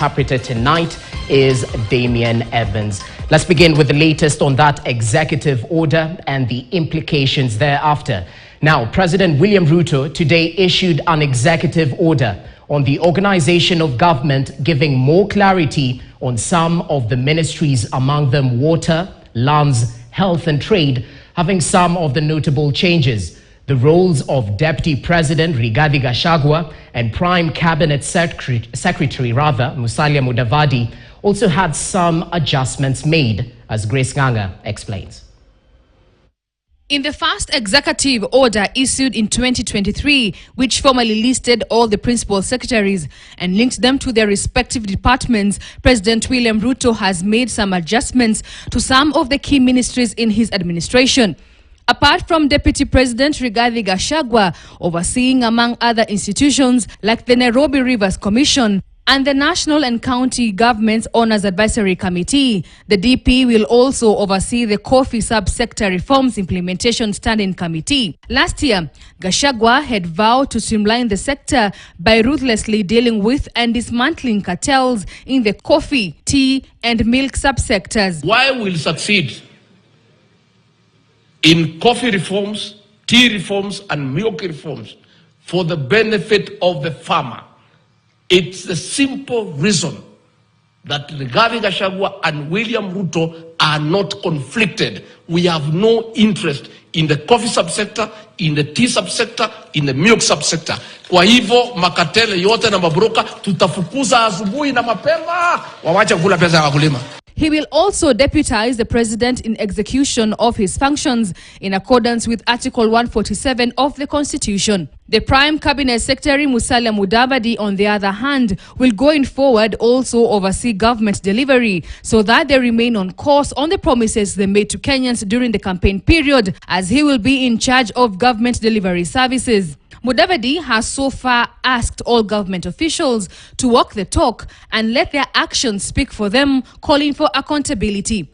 Interpreter tonight is Damian Evans. Let's begin with the latest on that executive order and the implications thereafter. Now, President William Ruto today issued an executive order on the organization of government, giving more clarity on some of the ministries, among them water, lands, health and trade, having some of the notable changes. The roles of Deputy President Rigathi Gachagua and Prime Cabinet Secretary Musalia Mudavadi also had some adjustments made, as Grace Nganga explains. In the first executive order issued in 2023, which formally listed all the principal secretaries and linked them to their respective departments, President William Ruto has made some adjustments to some of the key ministries in his administration. Apart from Deputy President Rigathi Gachagua overseeing, among other institutions, like the Nairobi Rivers Commission and the National and County Governments Owners Advisory Committee, the DP will also oversee the Coffee Subsector Reforms Implementation Standing Committee. Last year, Gachagua had vowed to streamline the sector by ruthlessly dealing with and dismantling cartels in the coffee, tea and milk subsectors. Why will succeed in coffee reforms, tea reforms and milk reforms for the benefit of the farmer? It's the simple reason that Rigathi Gachagua and William Ruto are not conflicted. We have no interest in the coffee subsector, in the tea subsector, in the milk subsector. Kwa hivyo makatele yote na mabroka tutafukuza asubuhi na mapema, wawache kula pesa ya wakulima. He will also deputize the president in execution of his functions in accordance with Article 147 of the Constitution. The Prime Cabinet Secretary Musalia Mudavadi, on the other hand, will going forward also oversee government delivery so that they remain on course on the promises they made to Kenyans during the campaign period, as he will be in charge of government delivery services. Mudavadi has so far asked all government officials to walk the talk and let their actions speak for them, calling for accountability.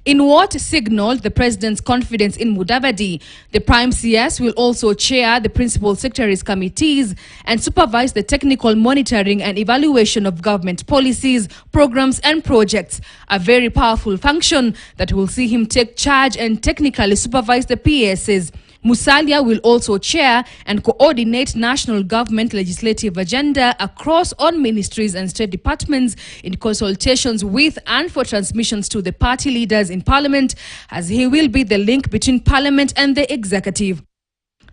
In what signaled the president's confidence in Mudavadi, the Prime CS will also chair the Principal Secretaries Committees and supervise the technical monitoring and evaluation of government policies, programs and projects, a very powerful function that will see him take charge and technically supervise the PSs. Musalia will also chair and coordinate national government legislative agenda across all ministries and state departments in consultations with and for transmissions to the party leaders in parliament, as he will be the link between parliament and the executive.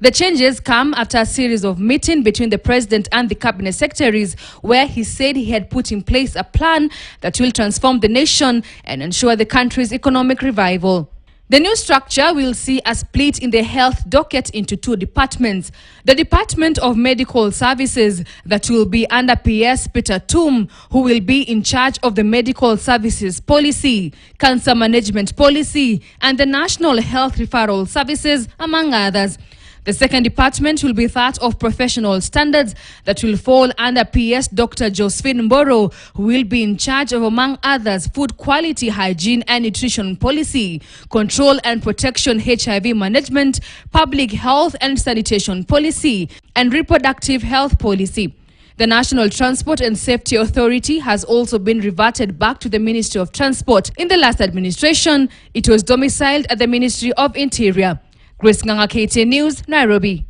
The changes come after a series of meetings between the president and the cabinet secretaries, where he said he had put in place a plan that will transform the nation and ensure the country's economic revival. The new structure will see a split in the health docket into two departments. The Department of Medical Services, that will be under PS Peter Tum, who will be in charge of the Medical Services Policy, Cancer Management Policy, and the National Health Referral Services, among others. The second department will be that of professional standards, that will fall under PS Dr. Josephine Mboro, who will be in charge of, among others, food quality, hygiene and nutrition policy, control and protection HIV management, public health and sanitation policy, and reproductive health policy. The National Transport and Safety Authority has also been reverted back to the Ministry of Transport. In the last administration, it was domiciled at the Ministry of Interior. Grace Nganga, KTN News, Nairobi.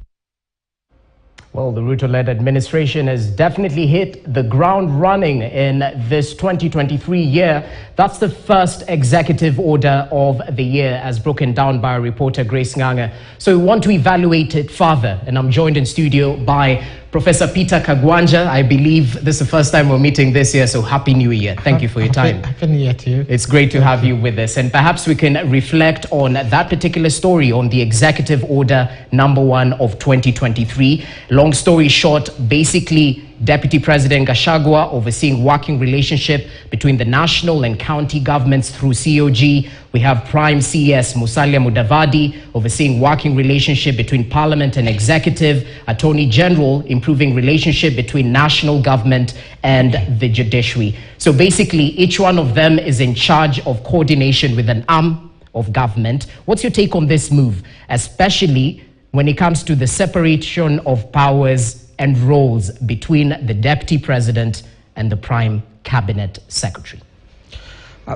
Well, the Ruto-led administration has definitely hit the ground running in this 2023 year. That's the first executive order of the year, as broken down by our reporter Grace Nganga. So we want to evaluate it further, and I'm joined in studio by Professor Peter Kagwanja. I believe this is the first time we're meeting this year, so Happy New Year. Thank you for your time. Happy New Year to you. It's great to have you with us. And perhaps we can reflect on that particular story, on the Executive Order number 1 of 2023. Long story short, basically, Deputy President Gachagua overseeing working relationship between the national and county governments through COG. We have Prime CS Musalia Mudavadi overseeing working relationship between Parliament and Executive. Attorney General improving relationship between national government and the judiciary. So basically, each one of them is in charge of coordination with an arm of government. What's your take on this move, especially when it comes to the separation of powers and roles between the Deputy President and the Prime cabinet secretary?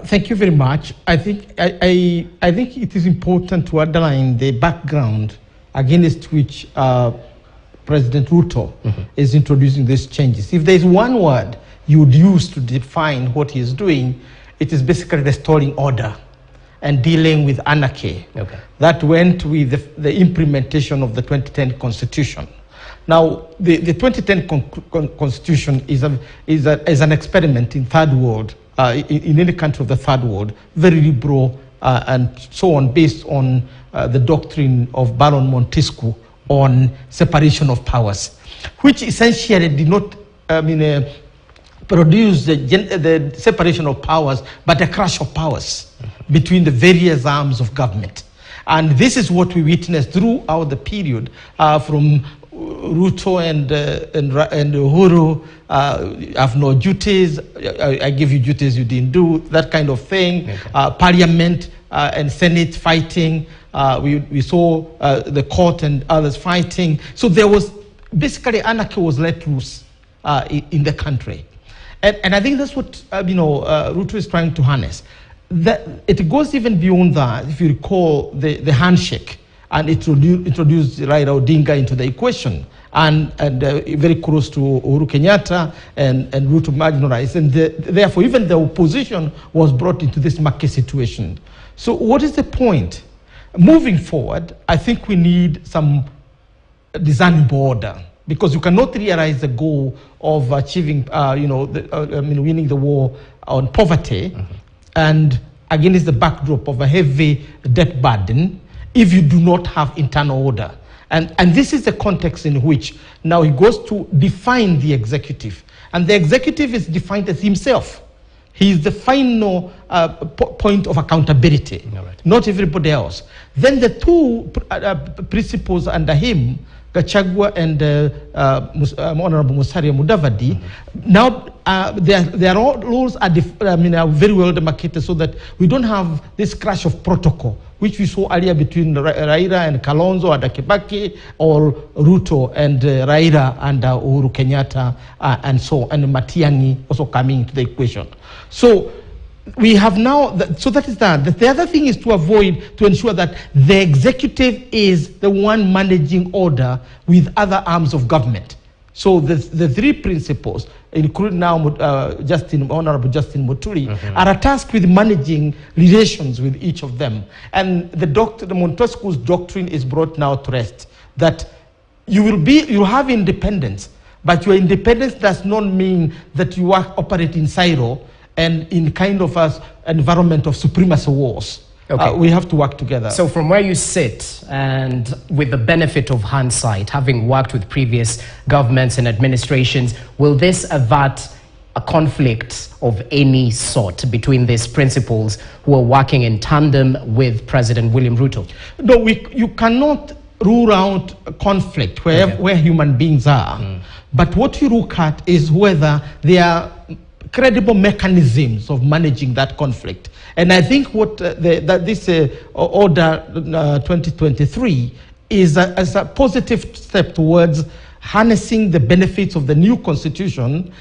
Thank you very much. I think it is important to underline the background against which President Ruto is introducing these changes. If there is one word you would use to define what he is doing, it is basically restoring order and dealing with anarchy. Okay. That went with the implementation of the 2010 Constitution. Now, the 2010 Constitution is an experiment in third world, in any country of the third world, very liberal and so on, based on the doctrine of Baron Montesquieu on separation of powers, which essentially did not produce the separation of powers, but a clash of powers between the various arms of government. And this is what we witnessed throughout the period from Ruto and Uhuru. Have no duties. I give you duties you didn't do, that kind of thing. Okay. Parliament and Senate fighting. We saw the court and others fighting. So there was basically anarchy was let loose in the country. And I think that's what Ruto is trying to harness. It goes even beyond that. If you recall the handshake, and it introduced Raila Odinga into the equation, and very close to Uhuru Kenyatta and Ruto marginalized, and therefore even the opposition was brought into this murky situation. So what is the point? Moving forward, I think we need some discernible order, because you cannot realize the goal of achieving, winning the war on poverty, and against the backdrop of a heavy debt burden, if you do not have internal order. And this is the context in which now he goes to define the executive. And the executive is defined as himself. He is the final point of accountability, not everybody else. Then the two principles under him, Gachagua and Honorable Musalia Mudavadi, now their roles are very well demarcated, so that we don't have this clash of protocol, which we saw earlier between Raila and Kalonzo and Kibaki, or Ruto and Raila and Uhuru Kenyatta, and Matiang'i also coming into the equation. So we have now, so that is that. The other thing is to ensure that the executive is the one managing order with other arms of government. So the three principles, including now Honorable Justin Muturi, are tasked with managing relations with each of them. And the Montesquieu's doctrine is brought now to rest, that you have independence, but your independence does not mean that you operate in silo and in kind of an environment of supremacy wars. Okay. We have to work together. So from where you sit, and with the benefit of hindsight, having worked with previous governments and administrations, will this avert a conflict of any sort between these principals who are working in tandem with President William Ruto? No, you cannot rule out a conflict where human beings are. But what you look at is whether there are credible mechanisms of managing that conflict. And I think what this Order 2023 is a positive step towards harnessing the benefits of the new constitution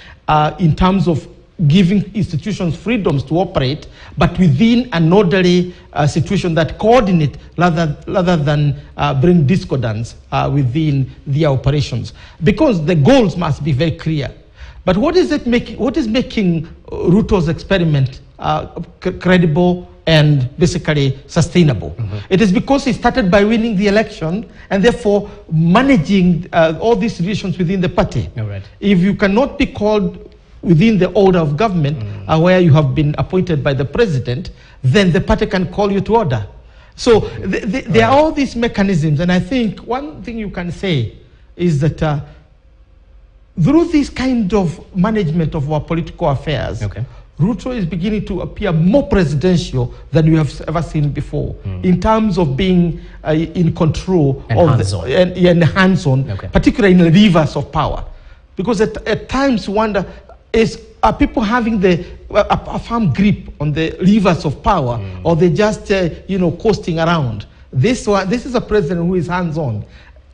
in terms of giving institutions freedoms to operate, but within an orderly situation that coordinate rather than bring discordance within the operations. Because the goals must be very clear. But what is making Ruto's experiment credible and basically sustainable? It is because he started by winning the election and therefore managing all these relations within the party. If you cannot be called within the order of government where you have been appointed by the president, then the party can call you to order. So there are all these mechanisms, and I think one thing you can say is that through this kind of management of our political affairs, Ruto is beginning to appear more presidential than we have ever seen before, in terms of being in control and hands-on, particularly in the levers of power. Because at times you wonder, are people having a firm grip on the levers of power, or they just coasting around? This is a president who is hands-on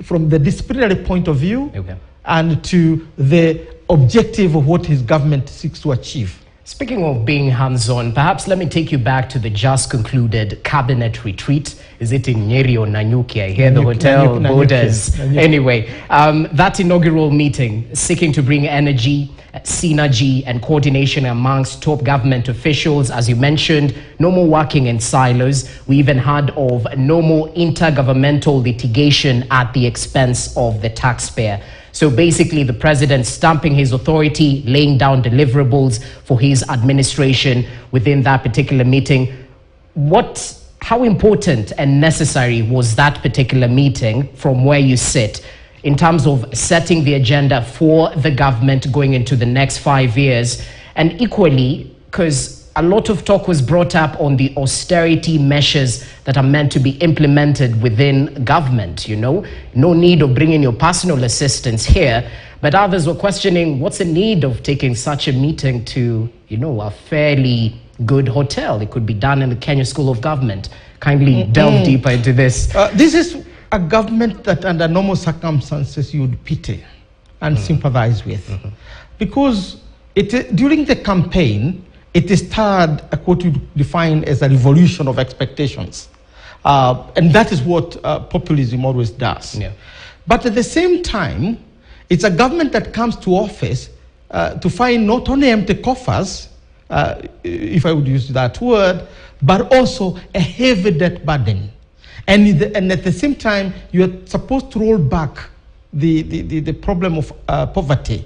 from the disciplinary point of view, and to the objective of what his government seeks to achieve. Speaking of being hands-on, perhaps let me take you back to the just concluded cabinet retreat. Is it in Nyeri or Nanyuki? I hear the hotel borders. Anyway, that inaugural meeting seeking to bring energy, synergy and coordination amongst top government officials. As you mentioned, no more working in silos. We even heard of no more intergovernmental litigation at the expense of the taxpayer. So basically, the president stamping his authority, laying down deliverables for his administration within that particular meeting. How important and necessary was that particular meeting from where you sit in terms of setting the agenda for the government going into the next 5 years? And equally, because a lot of talk was brought up on the austerity measures that are meant to be implemented within government, no need of bringing your personal assistance here. But others were questioning, what's the need of taking such a meeting to, a fairly good hotel? It could be done in the Kenya School of Government. Kindly delve deeper into this. This is a government that under normal circumstances you would pity and sympathize with. Because during the campaign, it started what you define as a revolution of expectations. And that is what populism always does. Yeah. But at the same time, it's a government that comes to office to find not only empty coffers, if I would use that word, but also a heavy debt burden. And at the same time, you are supposed to roll back the problem of poverty,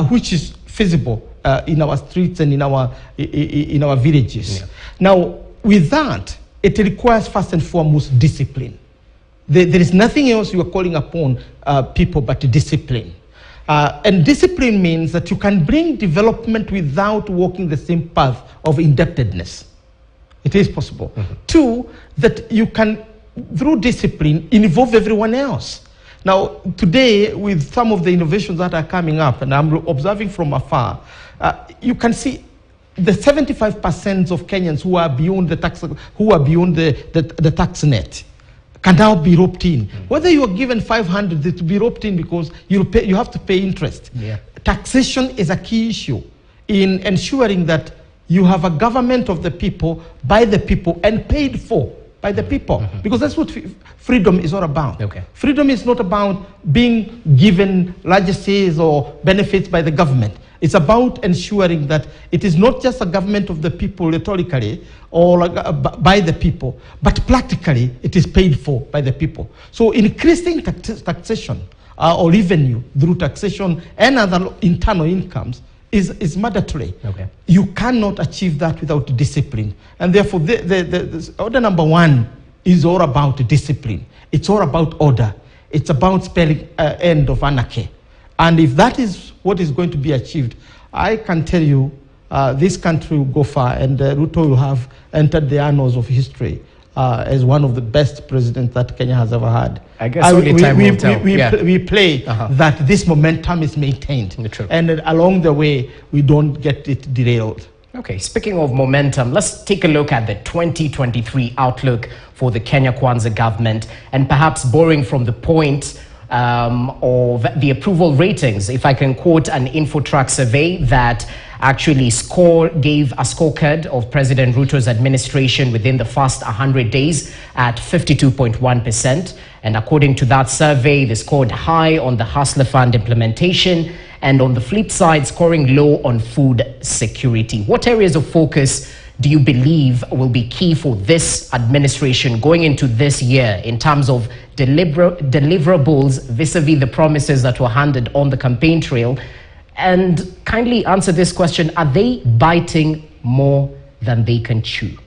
which is feasible in our streets and in our villages. Yeah. Now, with that, it requires first and foremost discipline. There is nothing else you are calling upon people but discipline. And discipline means that you can bring development without walking the same path of indebtedness. It is possible. Two, that you can, through discipline, involve everyone else. Now, today, with some of the innovations that are coming up, and I'm observing from afar, you can see the 75% of Kenyans who are beyond the tax net can now be roped in. Whether you are given 500, it will be roped in because you have to pay interest. Yeah. Taxation is a key issue in ensuring that you have a government of the people, by the people, and paid for by the people, because that's what freedom is all about. Okay. Freedom is not about being given largesses or benefits by the government. It's about ensuring that it is not just a government of the people rhetorically or by the people, but practically it is paid for by the people. So increasing taxation or revenue through taxation and other internal incomes is mandatory. Okay. You cannot achieve that without discipline. And therefore, the order number one is all about discipline. It's all about order. It's about spelling end of anarchy. And if that is what is going to be achieved, I can tell you this country will go far, and Ruto will have entered the annals of history as one of the best presidents that Kenya has ever had. I guess only time will tell. We play that this momentum is maintained. And along the way, we don't get it derailed. Okay, speaking of momentum, let's take a look at the 2023 outlook for the Kenya Kwanza government, and perhaps borrowing from the point of the approval ratings. If I can quote an InfoTrack survey that actually gave a scorecard of President Ruto's administration within the first 100 days at 52.1%. And according to that survey, they scored high on the Hustler Fund implementation, and on the flip side, scoring low on food security. What areas of focus do you believe will be key for this administration going into this year in terms of deliverables vis-a-vis the promises that were handed on the campaign trail? And kindly answer this question: are they biting more than they can chew?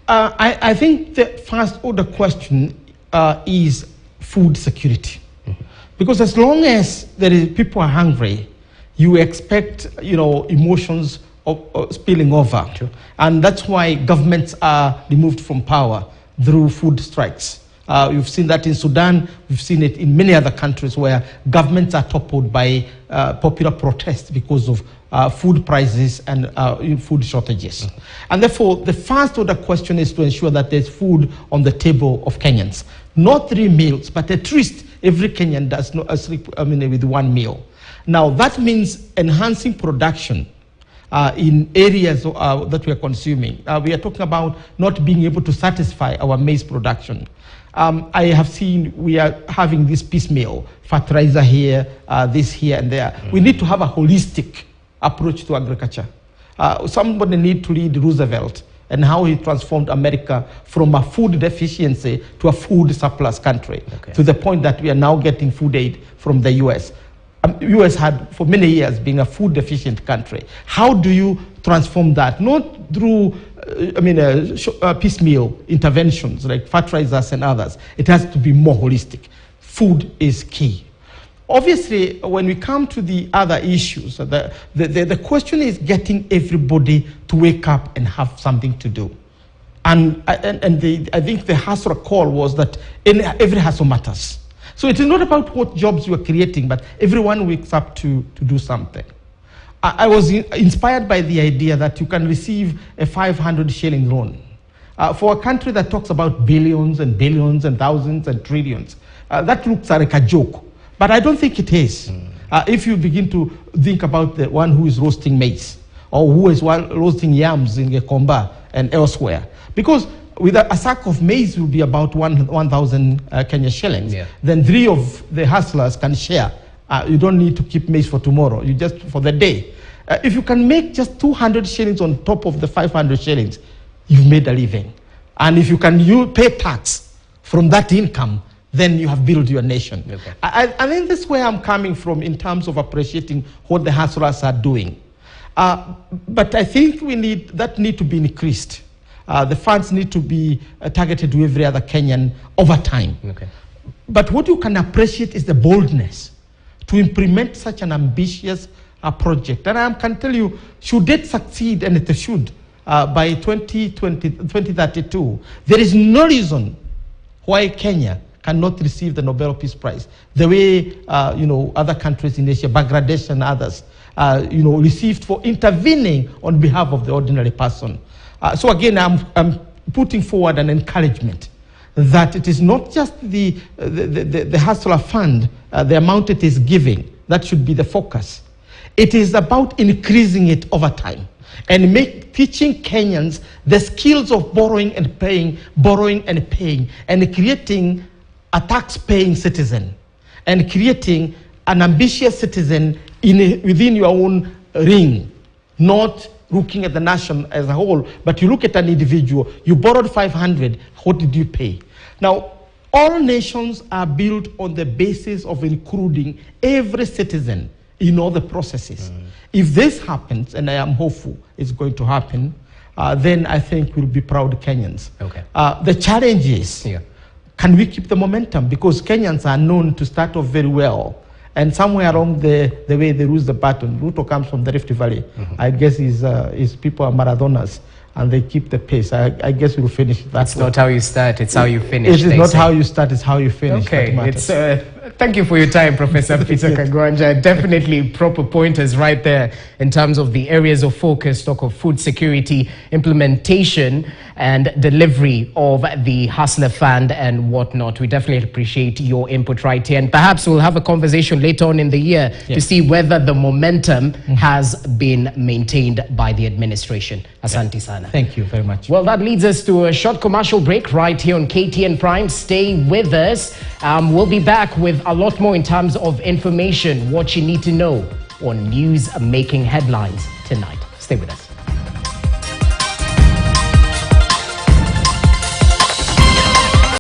I think the first order question is food security. Because as long as people are hungry, you expect, emotions of spilling over. True. And that's why governments are removed from power through food strikes. You've seen that in Sudan. We've seen it in many other countries where governments are toppled by popular protests because of food prices and food shortages. And therefore, the first order question is to ensure that there's food on the table of Kenyans. Not 3 meals, but at least every Kenyan does not sleep with 1 meal. Now, that means enhancing production in areas that we are consuming. We are talking about not being able to satisfy our maize production. I have seen we are having this piecemeal, fertilizer here, this here and there. We need to have a holistic approach to agriculture. Somebody need to read Roosevelt and how he transformed America from a food deficiency to a food surplus country, to the point that we are now getting food aid from the US. US had for many years been a food deficient country. How do you transform that? Not through piecemeal interventions like fertilizers and others. It has to be more holistic. Food is key. Obviously, when we come to the other issues, the question is getting everybody to wake up and have something to do. And I think the hustle call was that every hustle matters. So it is not about what jobs you are creating, but everyone wakes up to do something. I was inspired by the idea that you can receive a 500 shilling loan. For a country that talks about billions and billions and thousands and trillions, that looks like a joke. But I don't think it is. If you begin to think about the one who is roasting maize, or who is roasting yams in Gekomba and elsewhere. Because with a sack of maize will be about 1,000 Kenya shillings. Yeah. Then 3 of the hustlers can share. You don't need to keep maize for tomorrow, you just for the day. If you can make just 200 shillings on top of the 500 shillings, you've made a living. And if you can pay tax from that income, then you have built your nation. Okay. I think this is where I'm coming from in terms of appreciating what the hustlers are doing. But I think that need to be increased. The funds need to be targeted to every other Kenyan over time. Okay. But what you can appreciate is the boldness to implement such an ambitious project. And I can tell you, should it succeed, and it should, by 2032, there is no reason why Kenya cannot receive the Nobel Peace Prize the way other countries in Asia, Bangladesh and others, received for intervening on behalf of the ordinary person. So again, I'm putting forward an encouragement that it is not just the hustler fund, the amount it is giving, that should be the focus. It is about increasing it over time and teaching Kenyans the skills of borrowing and paying, and creating a tax-paying citizen, and creating an ambitious citizen within your own ring, not looking at the nation as a whole, but you look at an individual. You borrowed 500, what did you pay? Now, all nations are built on the basis of including every citizen in all the processes. If this happens, and I am hopeful it's going to happen, then I think we'll be proud Kenyans. Okay. The challenge is, can we keep the momentum? Because Kenyans are known to start off very well. And somewhere along the way they lose the baton. Ruto comes from the Rift Valley. I guess his people are Maradonas, and they keep the pace. I guess we'll finish that. It's not how you start, it's how you finish. It is not how you start, it's how you finish. Okay, thank you for your time, Professor Peter Kagwanja. Definitely proper pointers right there in terms of the areas of focus, talk of food security, implementation and delivery of the Hustler Fund and whatnot. We definitely appreciate your input right here. And perhaps we'll have a conversation later on in the year to see whether the momentum has been maintained by the administration. Asante sana. Thank you very much. Well, that leads us to a short commercial break right here on KTN Prime. Stay with us. We'll be back with a lot more in terms of information, what you need to know on news making headlines tonight. Stay with us.